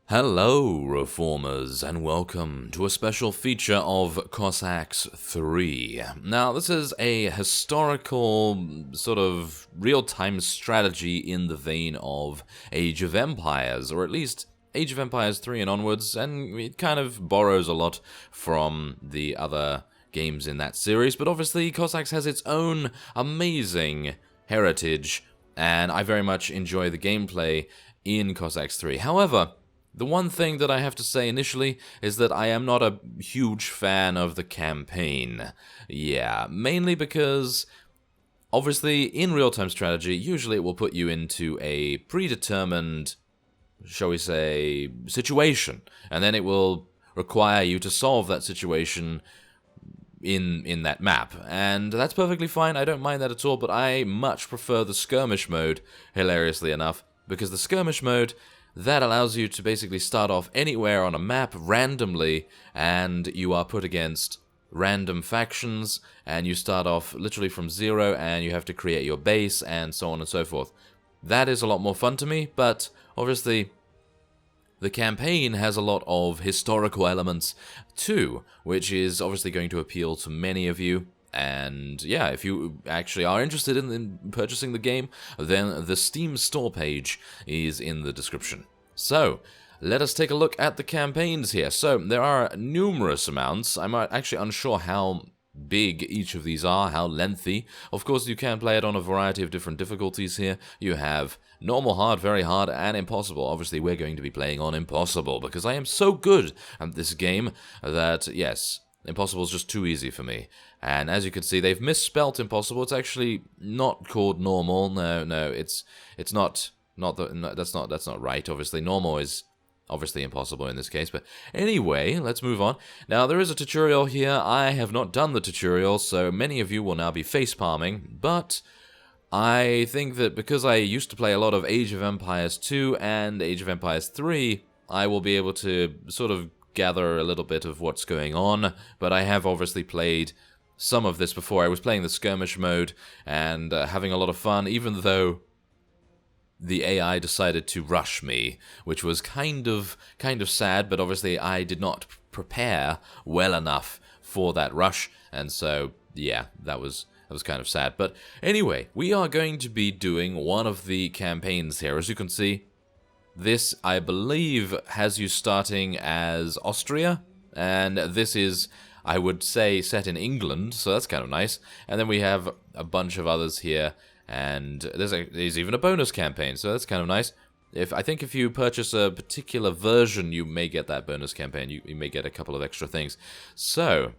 Hello, Reformers, and welcome to a special feature of Cossacks 3. Now, this is a historical, sort of real-time strategy in the vein of Age of Empires, or at least Age of Empires 3 and onwards, and it kind of borrows a lot from the other games in that series, but obviously Cossacks has its own amazing heritage, and I very much enjoy the gameplay in Cossacks 3. However, the one thing that I have to say initially is that I am not a huge fan of the campaign. Yeah, mainly because, obviously, in real-time strategy, usually it will put you into a predetermined, shall we say, situation, and then it will require you to solve that situation in that map, and that's perfectly fine. I don't mind that at all, but I much prefer the Skirmish Mode, hilariously enough, because the Skirmish Mode, that allows you to basically start off anywhere on a map randomly, and you are put against random factions, and you start off literally from zero, and you have to create your base, and so on and so forth. That is a lot more fun to me, but obviously the campaign has a lot of historical elements too, which is obviously going to appeal to many of you. And yeah, if you actually are interested in purchasing the game, then the Steam store page is in the description. So, let us take a look at the campaigns here. So, there are numerous amounts. I'm actually unsure how big each of these are, how lengthy. Of course, you can play it on a variety of different difficulties here. You have normal, hard, very hard, and impossible. Obviously, we're going to be playing on impossible, because I am so good at this game that, yes, impossible is just too easy for me. And as you can see, they've misspelt impossible. It's actually not called normal. No, it's not. That's not right. Obviously, normal is obviously impossible in this case. But anyway, let's move on. Now there is a tutorial here. I have not done the tutorial, so many of you will now be facepalming. But I think that because I used to play a lot of Age of Empires 2 and Age of Empires 3, I will be able to sort of gather a little bit of what's going on. But I have obviously played some of this before. I was playing the Skirmish Mode and having a lot of fun, even though the AI decided to rush me, which was kind of sad, but obviously I did not prepare well enough for that rush, and so, yeah, that was kind of sad. But anyway, we are going to be doing one of the campaigns here. As you can see, this, I believe, has you starting as Austria, and this is, I would say, set in England, so that's kind of nice. And then we have a bunch of others here, and there's even a bonus campaign, so that's kind of nice. I think if you purchase a particular version, you may get that bonus campaign. You may get a couple of extra things. So,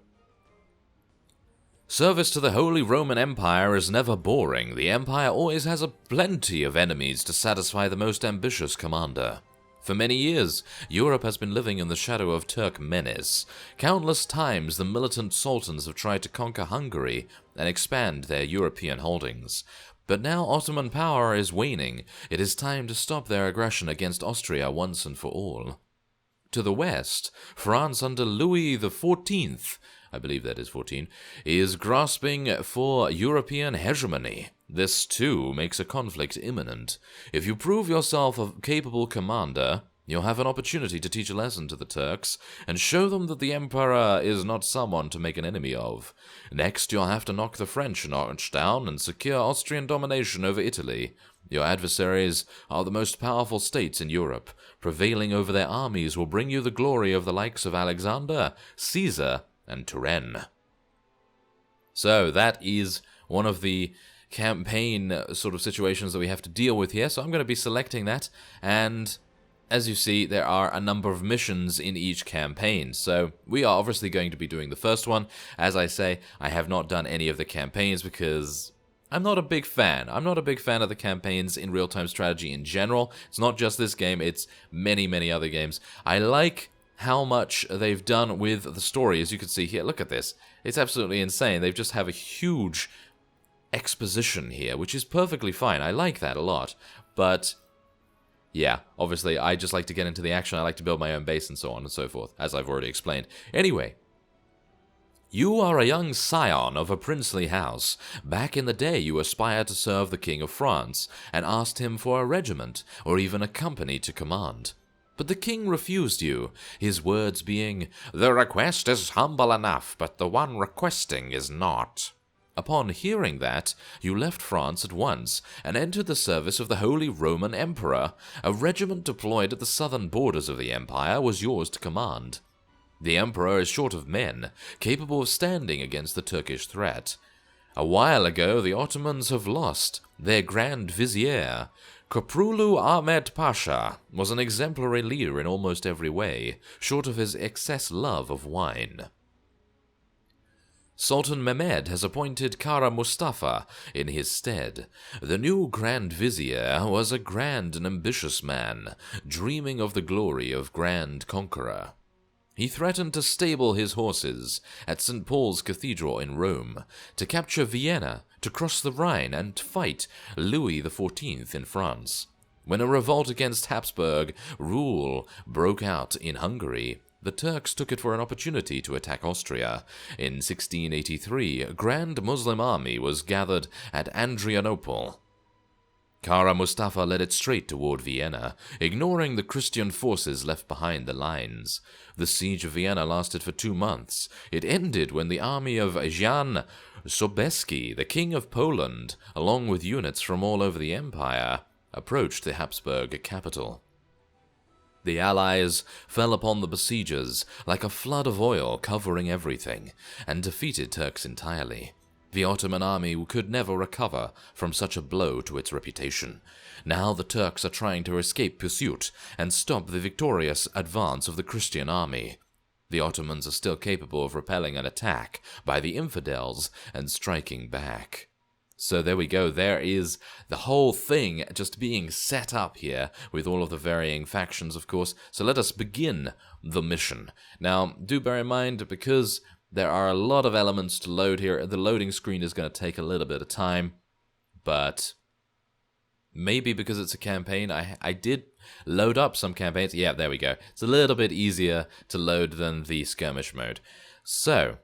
service to the Holy Roman Empire is never boring. The Empire always has a plenty of enemies to satisfy the most ambitious commander. For many years, Europe has been living in the shadow of Turk menace. Countless times the militant sultans have tried to conquer Hungary and expand their European holdings. But now Ottoman power is waning. It is time to stop their aggression against Austria once and for all. To the west, France under Louis XIV, I believe that is 14, is grasping for European hegemony. This, too, makes a conflict imminent. If you prove yourself a capable commander, you'll have an opportunity to teach a lesson to the Turks and show them that the Emperor is not someone to make an enemy of. Next, you'll have to knock the French notch down and secure Austrian domination over Italy. Your adversaries are the most powerful states in Europe. Prevailing over their armies will bring you the glory of the likes of Alexander, Caesar, and Turenne. So that is one of the campaign sort of situations that we have to deal with here. So I'm going to be selecting that, and as you see, there are a number of missions in each campaign. So we are obviously going to be doing the first one. As I say, I have not done any of the campaigns because I'm not a big fan. I'm not a big fan of the campaigns in real-time strategy in general. It's not just this game, it's many other games. I like how much they've done with the story. As you can see here, look at this. It's absolutely insane. They just have a huge exposition here, which is perfectly fine. I like that a lot. But yeah, obviously, I just like to get into the action. I like to build my own base and so on and so forth, as I've already explained. Anyway, you are a young scion of a princely house. Back in the day, you aspired to serve the King of France, and asked him for a regiment, or even a company to command. But the king refused you, his words being, "The request is humble enough, but the one requesting is not." Upon hearing that, you left France at once and entered the service of the Holy Roman Emperor. A regiment deployed at the southern borders of the empire was yours to command. The emperor is short of men, capable of standing against the Turkish threat. A while ago, the Ottomans have lost their Grand Vizier. Koprulu Ahmed Pasha was an exemplary leader in almost every way, short of his excess love of wine. Sultan Mehmed has appointed Kara Mustafa in his stead. The new Grand Vizier was a grand and ambitious man, dreaming of the glory of Grand Conqueror. He threatened to stable his horses at St. Paul's Cathedral in Rome, to capture Vienna, to cross the Rhine, and fight Louis XIV in France. When a revolt against Habsburg rule broke out in Hungary, the Turks took it for an opportunity to attack Austria. In 1683, a grand Muslim army was gathered at Adrianople. Kara Mustafa led it straight toward Vienna, ignoring the Christian forces left behind the lines. The siege of Vienna lasted for 2 months. It ended when the army of Jan Sobieski, the king of Poland, along with units from all over the empire, approached the Habsburg capital. The Allies fell upon the besiegers like a flood of oil covering everything, and defeated Turks entirely. The Ottoman army could never recover from such a blow to its reputation. Now the Turks are trying to escape pursuit and stop the victorious advance of the Christian army. The Ottomans are still capable of repelling an attack by the infidels and striking back. So there we go, there is the whole thing just being set up here with all of the varying factions, of course. So let us begin the mission. Now, do bear in mind, because there are a lot of elements to load here, the loading screen is going to take a little bit of time, but maybe because it's a campaign, I did load up some campaigns. Yeah, there we go. It's a little bit easier to load than the skirmish mode. So,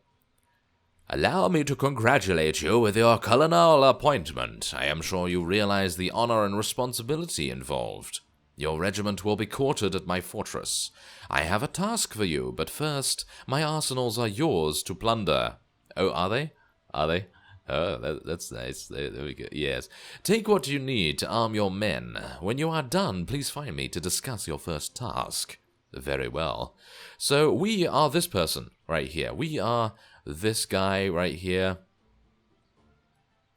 allow me to congratulate you with your colonel appointment. I am sure you realize the honor and responsibility involved. Your regiment will be quartered at my fortress. I have a task for you, but first, my arsenals are yours to plunder. Oh, are they? Are they? Oh, that's nice. There we go. Yes. Take what you need to arm your men. When you are done, please find me to discuss your first task. Very well. So, we are this person right here. We are this guy right here.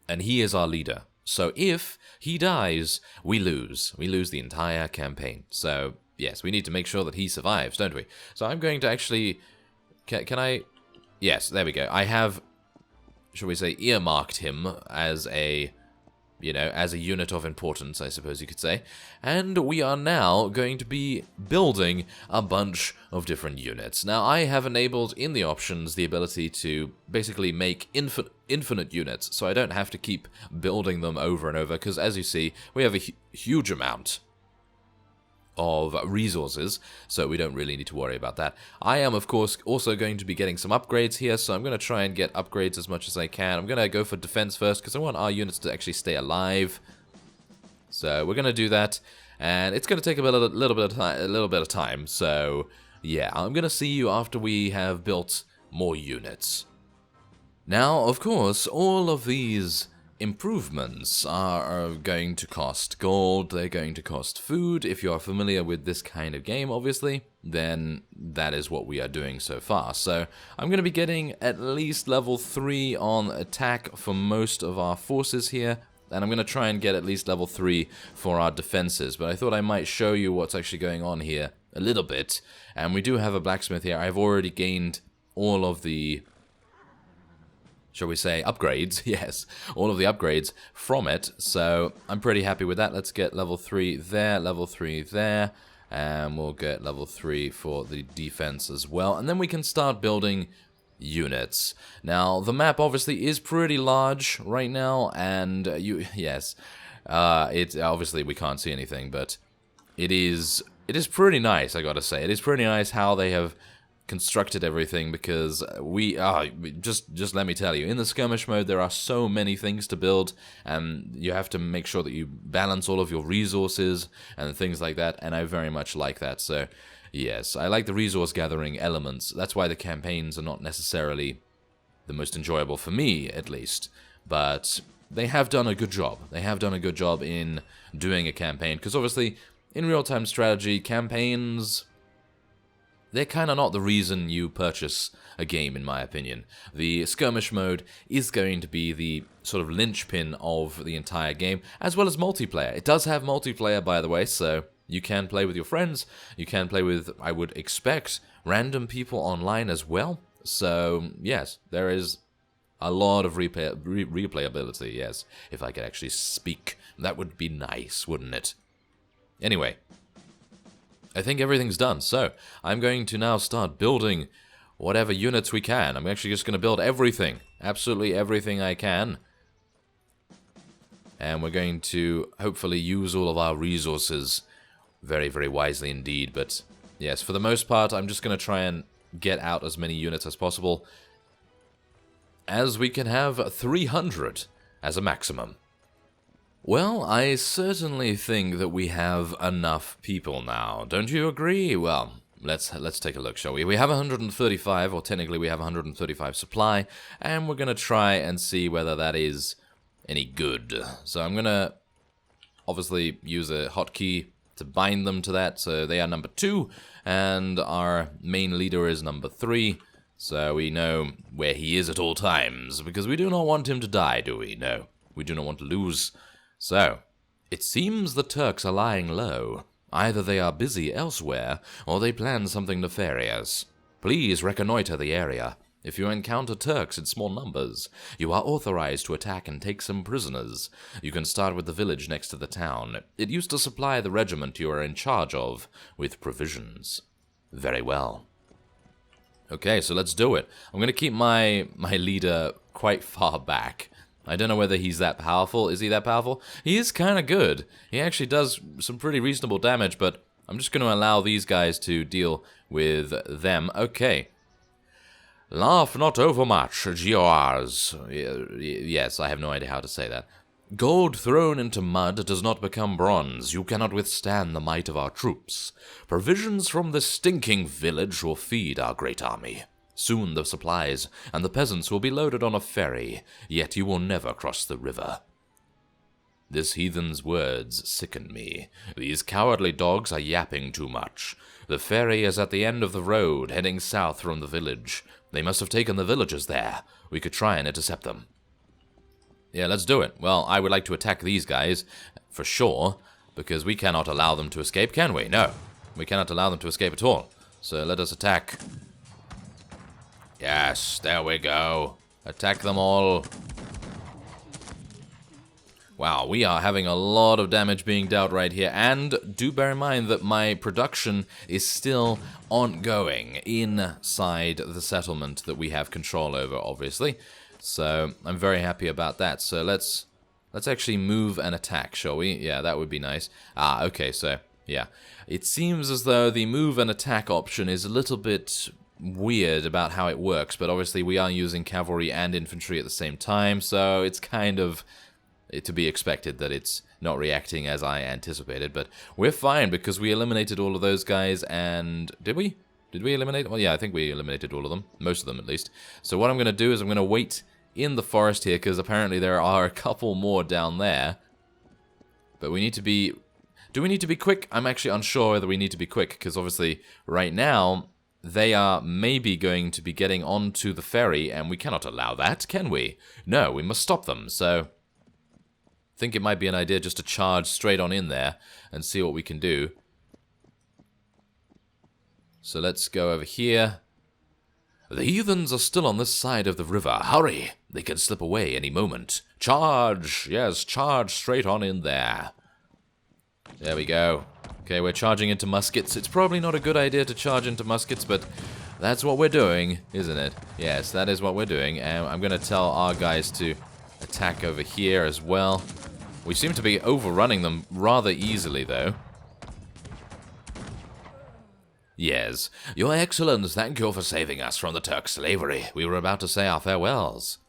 And he is our leader. So if he dies, we lose. We lose the entire campaign. So, yes, we need to make sure that he survives, don't we? So I'm going to actually... Can I... Yes, there we go. I have, shall we say, earmarked him as a... You know, as a unit of importance, I suppose you could say. And we are now going to be building a bunch of different units. Now, I have enabled in the options the ability to basically make infinite units, so I don't have to keep building them over and over, because as you see, we have a huge amount of resources, so we don't really need to worry about that. I am, of course, also going to be getting some upgrades here, so I'm going to try and get upgrades as much as I can. I'm going to go for defense first, because I want our units to actually stay alive. So we're going to do that, and it's going to take a little bit of time, so yeah, I'm going to see you after we have built more units. Now, of course, all of these improvements are going to cost gold, they're going to cost food. If you are familiar with this kind of game, obviously, then that is what we are doing so far. So I'm going to be getting at least level 3 on attack for most of our forces here, and I'm going to try and get at least level 3 for our defenses. But I thought I might show you what's actually going on here a little bit. And we do have a blacksmith here. I've already gained all of the, shall we say, upgrades. Yes, all of the upgrades from it, so I'm pretty happy with that. Let's get level 3 there, level 3 there, and we'll get level 3 for the defense as well, and then we can start building units. Now, the map obviously is pretty large right now, and yes, it's obviously we can't see anything, but it is pretty nice, I gotta say. It is pretty nice how they have constructed everything, because just let me tell you, in the skirmish mode there are so many things to build, and you have to make sure that you balance all of your resources and things like that, and I very much like that. So yes, I like the resource gathering elements. That's why the campaigns are not necessarily the most enjoyable for me, at least, but they have done a good job. They have done a good job in doing a campaign, because obviously in real-time strategy, campaigns, they're kind of not the reason you purchase a game, in my opinion. The skirmish mode is going to be the sort of linchpin of the entire game, as well as multiplayer. It does have multiplayer, by the way, so you can play with your friends. You can play with, I would expect, random people online as well. So, yes, there is a lot of replayability, yes. If I could actually speak, that would be nice, wouldn't it? Anyway, I think everything's done, so I'm going to now start building whatever units we can. I'm actually just going to build everything, absolutely everything I can. And we're going to hopefully use all of our resources very, very wisely indeed. But yes, for the most part, I'm just going to try and get out as many units as possible, as we can have 300 as a maximum. Well, I certainly think that we have enough people now. Don't you agree? Well, let's take a look, shall we? We have 135, or technically we have 135 supply, and we're going to try and see whether that is any good. So I'm going to obviously use a hotkey to bind them to that. So they are number 2, and our main leader is number 3. So we know where he is at all times, because we do not want him to die, do we? No, we do not want to lose. So, it seems the Turks are lying low. Either they are busy elsewhere, or they plan something nefarious. Please reconnoiter the area. If you encounter Turks in small numbers, you are authorized to attack and take some prisoners. You can start with the village next to the town. It used to supply the regiment you are in charge of with provisions. Very well. Okay, so let's do it. I'm going to keep my leader quite far back. I don't know whether he's that powerful. Is he that powerful? He is kind of good. He actually does some pretty reasonable damage, but I'm just going to allow these guys to deal with them. Okay. Laugh not overmuch, Giors. Yes, I have no idea how to say that. Gold thrown into mud does not become bronze. You cannot withstand the might of our troops. Provisions from this stinking village will feed our great army. Soon the supplies and the peasants will be loaded on a ferry, yet you will never cross the river. This heathen's words sicken me. These cowardly dogs are yapping too much. The ferry is at the end of the road, heading south from the village. They must have taken the villagers there. We could try and intercept them. Yeah, let's do it. Well, I would like to attack these guys, for sure, because we cannot allow them to escape, can we? No, we cannot allow them to escape at all. So let us attack. Yes, there we go. Attack them all. Wow, we are having a lot of damage being dealt right here. And do bear in mind that my production is still ongoing inside the settlement that we have control over, obviously. So I'm very happy about that. So let's actually move and attack, shall we? Yeah, that would be nice. Ah, okay, so yeah. It seems as though the move and attack option is a little bit weird about how it works, but obviously we are using cavalry and infantry at the same time, so it's kind of to be expected that it's not reacting as I anticipated, but we're fine because we eliminated all of those guys. And did we? Did we eliminate? Well, yeah, I think we eliminated all of them, most of them at least. So what I'm going to do is I'm going to wait in the forest here, because apparently there are a couple more down there, but we need to be... Do we need to be quick? I'm actually unsure whether we need to be quick, because obviously right now they are maybe going to be getting onto the ferry, and we cannot allow that, can we? No, we must stop them, so I think it might be an idea just to charge straight on in there and see what we can do. So let's go over here. The heathens are still on this side of the river. Hurry! They can slip away any moment. Charge! Yes, charge straight on in there. There we go. Okay, we're charging into muskets. It's probably not a good idea to charge into muskets, but that's what we're doing, isn't it? Yes, that is what we're doing. And I'm going to tell our guys to attack over here as well. We seem to be overrunning them rather easily, though. Yes, Your Excellence, thank you for saving us from the Turk slavery. We were about to say our farewells.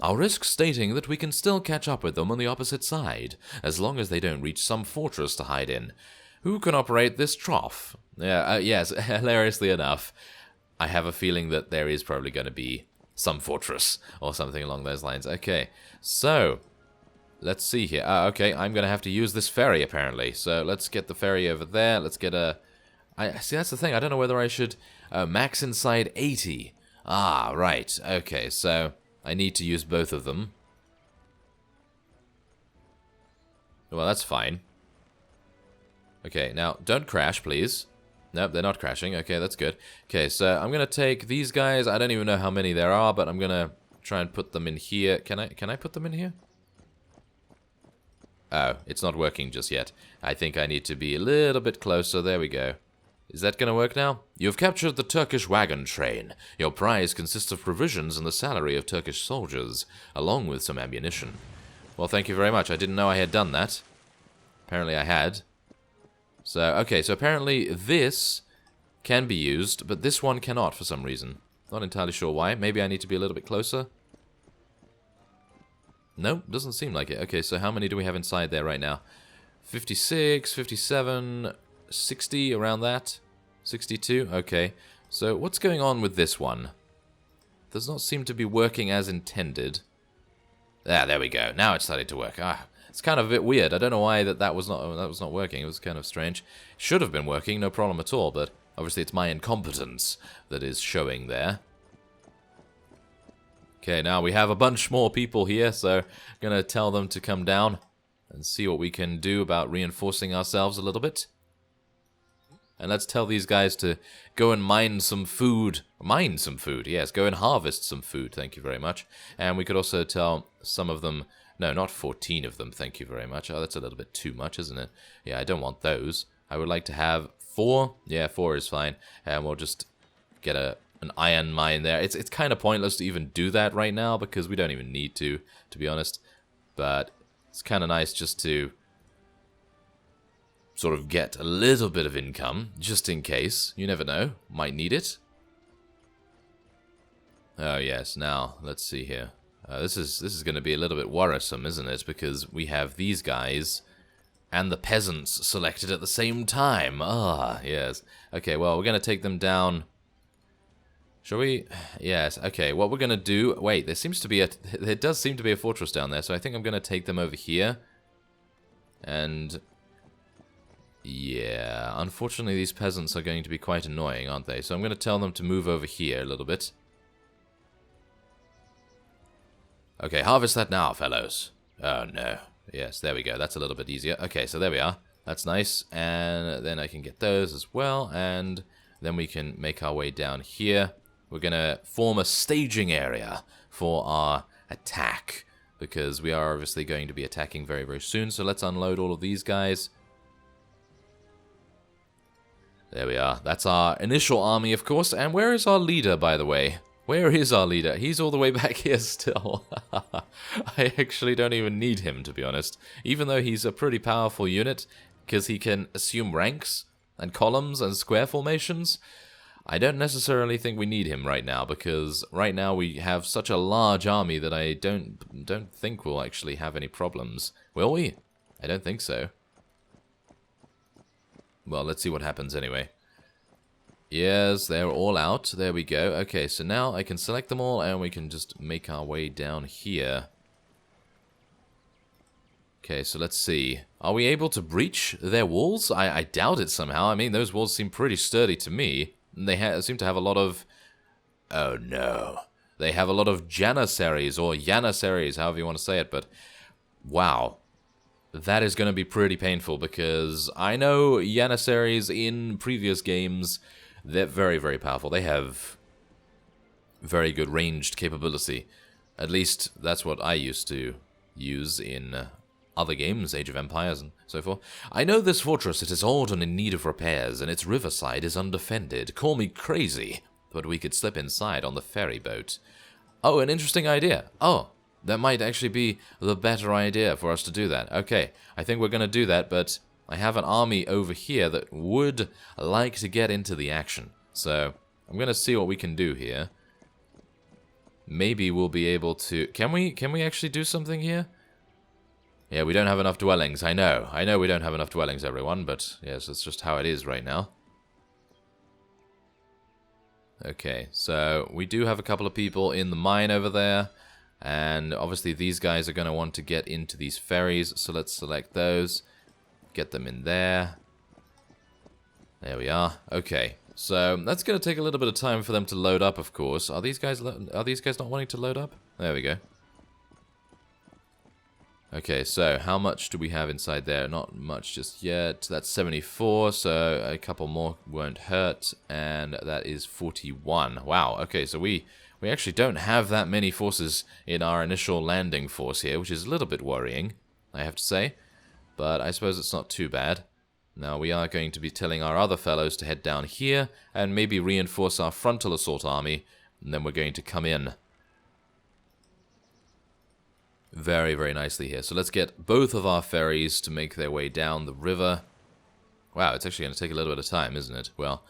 I'll risk stating that we can still catch up with them on the opposite side, as long as they don't reach some fortress to hide in. Who can operate this trough? Yes, hilariously enough, I have a feeling that there is probably going to be some fortress, or something along those lines. Okay, so, let's see here. Okay, I'm going to have to use this ferry, apparently. So, let's get the ferry over there. Let's get a... see, that's the thing. I don't know whether I should... max inside 80. Ah, right. Okay, so... I need to use both of them. Well, that's fine. Okay, now, don't crash, please. Nope, they're not crashing. Okay, that's good. Okay, so I'm going to take these guys. I don't even know how many there are, but I'm going to try and put them in here. Can I put them in here? Oh, it's not working just yet. I think I need to be a little bit closer. There we go. Is that going to work now? You have captured the Turkish wagon train. Your prize consists of provisions and the salary of Turkish soldiers, along with some ammunition. Well, thank you very much. I didn't know I had done that. Apparently I had. So, okay, so apparently this can be used, but this one cannot for some reason. Not entirely sure why. Maybe I need to be a little bit closer. Nope, doesn't seem like it. Okay, so how many do we have inside there right now? 56, 57... 60, around that. 62, okay. So, what's going on with this one? Does not seem to be working as intended. Ah, there we go. Now it's starting to work. Ah, it's kind of a bit weird. I don't know why that was not working. It was kind of strange. Should have been working, no problem at all, but obviously it's my incompetence that is showing there. Okay, now we have a bunch more people here, so I'm gonna tell them to come down and see what we can do about reinforcing ourselves a little bit. And let's tell these guys to go and mine some food. Mine some food, yes. Go and harvest some food, thank you very much. And we could also tell some of them... No, not 14 of them, thank you very much. Oh, that's a little bit too much, isn't it? Yeah, I don't want those. I would like to have 4. Yeah, 4 is fine. And we'll just get an iron mine there. It's kind of pointless to even do that right now, because we don't even need to be honest. But it's kind of nice just to... sort of get a little bit of income, just in case. You never know. Might need it. Oh, yes. Now, let's see here. This is going to be a little bit worrisome, isn't it? Because we have these guys and the peasants selected at the same time. Ah, yes. Okay, well, we're going to take them down. Shall we? Yes. Okay, what we're going to do... Wait, there seems to be there does seem to be a fortress down there, so I think I'm going to take them over here. And... yeah, unfortunately these peasants are going to be quite annoying, aren't they? So I'm going to tell them to move over here a little bit. Okay, harvest that now, fellows. Oh, no. Yes, there we go. That's a little bit easier. Okay, so there we are. That's nice. And then I can get those as well. And then we can make our way down here. We're going to form a staging area for our attack, because we are obviously going to be attacking very, very soon. So let's unload all of these guys. There we are. That's our initial army, of course. And where is our leader, by the way? Where is our leader? He's all the way back here still. I actually don't even need him, to be honest. Even though he's a pretty powerful unit, because he can assume ranks and columns and square formations, I don't necessarily think we need him right now, because right now we have such a large army that I don't think we'll actually have any problems. Will we? I don't think so. Well, let's see what happens anyway. Yes, they're all out. There we go. Okay, so now I can select them all, and we can just make our way down here. Okay, so let's see. Are we able to breach their walls? I doubt it somehow. I mean, those walls seem pretty sturdy to me. They seem to have a lot of... oh, no. They have a lot of janissaries, or janissaries, however you want to say it, but... wow. That is going to be pretty painful, because I know janissaries in previous games, they're very, very powerful. They have very good ranged capability. At least, that's what I used to use in other games, Age of Empires and so forth. I know this fortress, it is old and in need of repairs, and its riverside is undefended. Call me crazy, but we could slip inside on the ferry boat. Oh, an interesting idea. Oh, that might actually be the better idea for us to do that. Okay, I think we're going to do that, but I have an army over here that would like to get into the action. So, I'm going to see what we can do here. Maybe we'll be able to... Can we actually do something here? Yeah, we don't have enough dwellings. I know we don't have enough dwellings, everyone, but yes, that's just how it is right now. Okay, so we do have a couple of people in the mine over there, and obviously these guys are going to want to get into these ferries, so let's select those, get them in there. There we are. Okay, so that's going to take a little bit of time for them to load up, of course. Are these guys not wanting to load up? There we go. Okay, so how much do we have inside there? Not much just yet. That's 74, so a couple more won't hurt, and that is 41. Wow, okay, so we actually don't have that many forces in our initial landing force here, which is a little bit worrying, I have to say. But I suppose it's not too bad. Now, we are going to be telling our other fellows to head down here, and maybe reinforce our frontal assault army, and then we're going to come in very, very nicely here. So let's get both of our ferries to make their way down the river. Wow, it's actually going to take a little bit of time, isn't it? Well,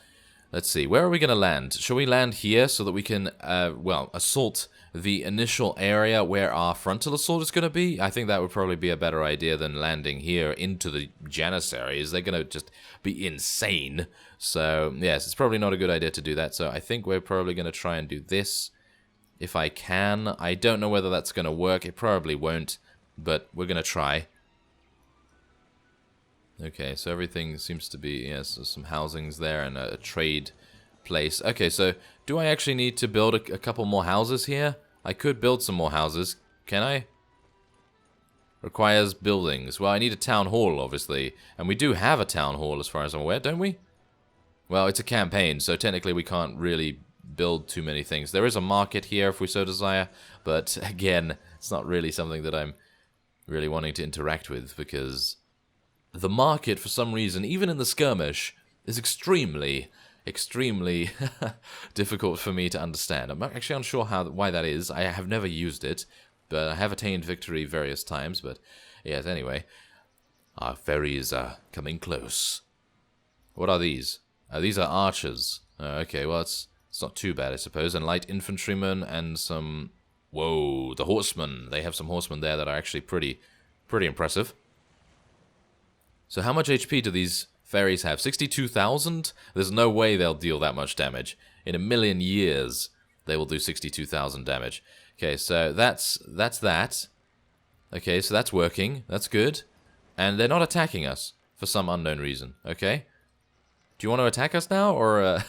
let's see. Where are we going to land? Shall we land here so that we can, well, assault the initial area where our frontal assault is going to be? I think that would probably be a better idea than landing here into the Janissaries. They're going to just be insane. So, yes, it's probably not a good idea to do that. So I think we're probably going to try and do this. If I can. I don't know whether that's going to work. It probably won't, but we're going to try. Okay, so everything seems to be, yes, there's some housings there and a trade place. Okay, so do I actually need to build a couple more houses here? I could build some more houses. Can I? Requires buildings. Well, I need a town hall, obviously. And we do have a town hall, as far as I'm aware, don't we? Well, it's a campaign, so technically we can't really build too many things. There is a market here if we so desire, but again, it's not really something that I'm really wanting to interact with, because the market, for some reason, even in the skirmish, is extremely difficult for me to understand. I'm actually unsure why that is. I have never used it, but I have attained victory various times. But yes, anyway, our ferries are coming close. What are these? These are archers. Okay, well, it's not too bad, I suppose. And light infantrymen and some... Whoa, the horsemen. They have some horsemen there that are actually pretty impressive. So how much HP do these ferries have? 62,000? There's no way they'll deal that much damage. In a million years, they will do 62,000 damage. Okay, so that's that. Okay, so that's working. That's good. And they're not attacking us for some unknown reason. Okay. Do you want to attack us now, or...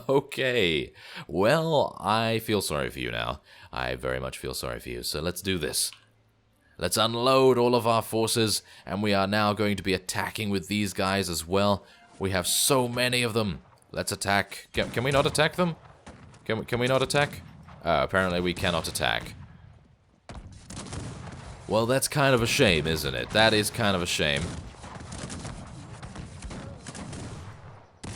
Okay, well, I feel sorry for you now. I very much feel sorry for you, so let's do this. Let's unload all of our forces, and we are now going to be attacking with these guys as well. We have so many of them. Let's attack. Can we not attack them? Can we not attack? Apparently we cannot attack. Well, that's kind of a shame, isn't it? That is kind of a shame.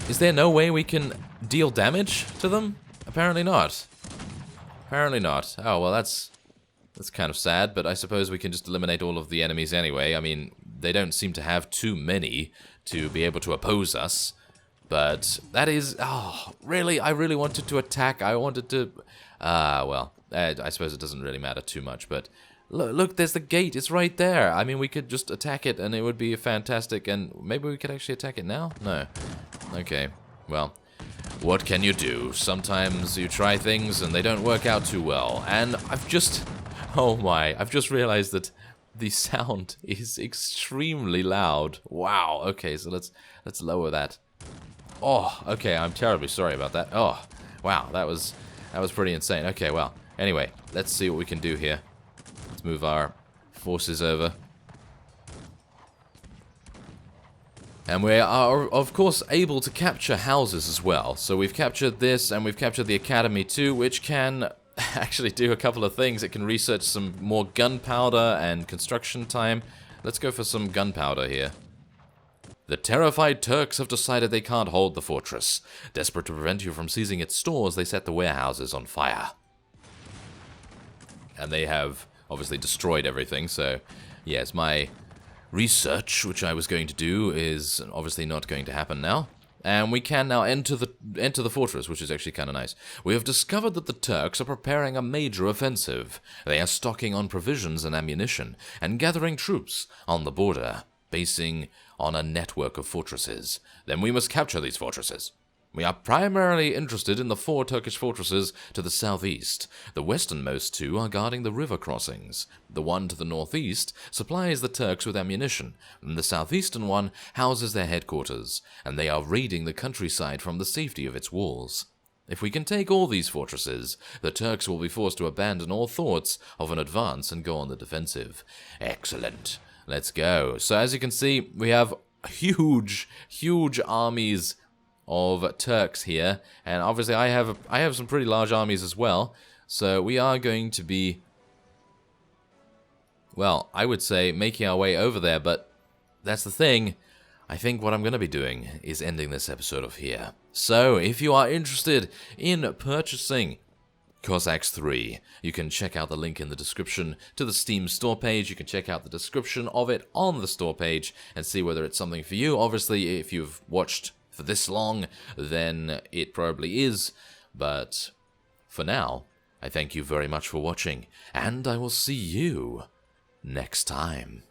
Is there no way we can deal damage to them? Apparently not. Apparently not. Oh, well, that's kind of sad, but I suppose we can just eliminate all of the enemies anyway. I mean, they don't seem to have too many to be able to oppose us. But that is... Oh, really? I really wanted to attack. I wanted to... well, I suppose it doesn't really matter too much, but... Look, there's the gate. It's right there. I mean, we could just attack it, and it would be fantastic. And maybe we could actually attack it now? No. Okay. Well, what can you do? Sometimes you try things, and they don't work out too well. And I've just... Oh my. I've just realized that the sound is extremely loud. Wow. Okay, so let's lower that. Oh, okay. I'm terribly sorry about that. Oh, wow. That was pretty insane. Okay, well. Anyway, let's see what we can do here. Let's move our forces over. And we are, of course, able to capture houses as well. So we've captured this, and we've captured the academy too, which can actually do a couple of things. It can research some more gunpowder and construction time. Let's go for some gunpowder here. The terrified Turks have decided they can't hold the fortress. Desperate to prevent you from seizing its stores, they set the warehouses on fire. And they have... obviously destroyed everything, so yes, my research, which I was going to do, is obviously not going to happen now. And we can now enter the fortress, which is actually kind of nice. We have discovered that the Turks are preparing a major offensive. They are stocking on provisions and ammunition, and gathering troops on the border, basing on a network of fortresses. Then we must capture these fortresses. We are primarily interested in the 4 Turkish fortresses to the southeast. The westernmost 2 are guarding the river crossings. The one to the northeast supplies the Turks with ammunition, and the southeastern one houses their headquarters, and they are raiding the countryside from the safety of its walls. If we can take all these fortresses, the Turks will be forced to abandon all thoughts of an advance and go on the defensive. Excellent. Let's go. So as you can see, we have huge armies of Turks here, and obviously I have some pretty large armies as well, so we are going to be, well, I would say making our way over there, but that's the thing. I think what I'm going to be doing is ending this episode off here. So if you are interested in purchasing Cossacks 3, you can check out the link in the description to the Steam store page. You can check out the description of it on the store page and see whether it's something for you. Obviously, if you've watched for this long, then it probably is, but for now, I thank you very much for watching, and I will see you next time.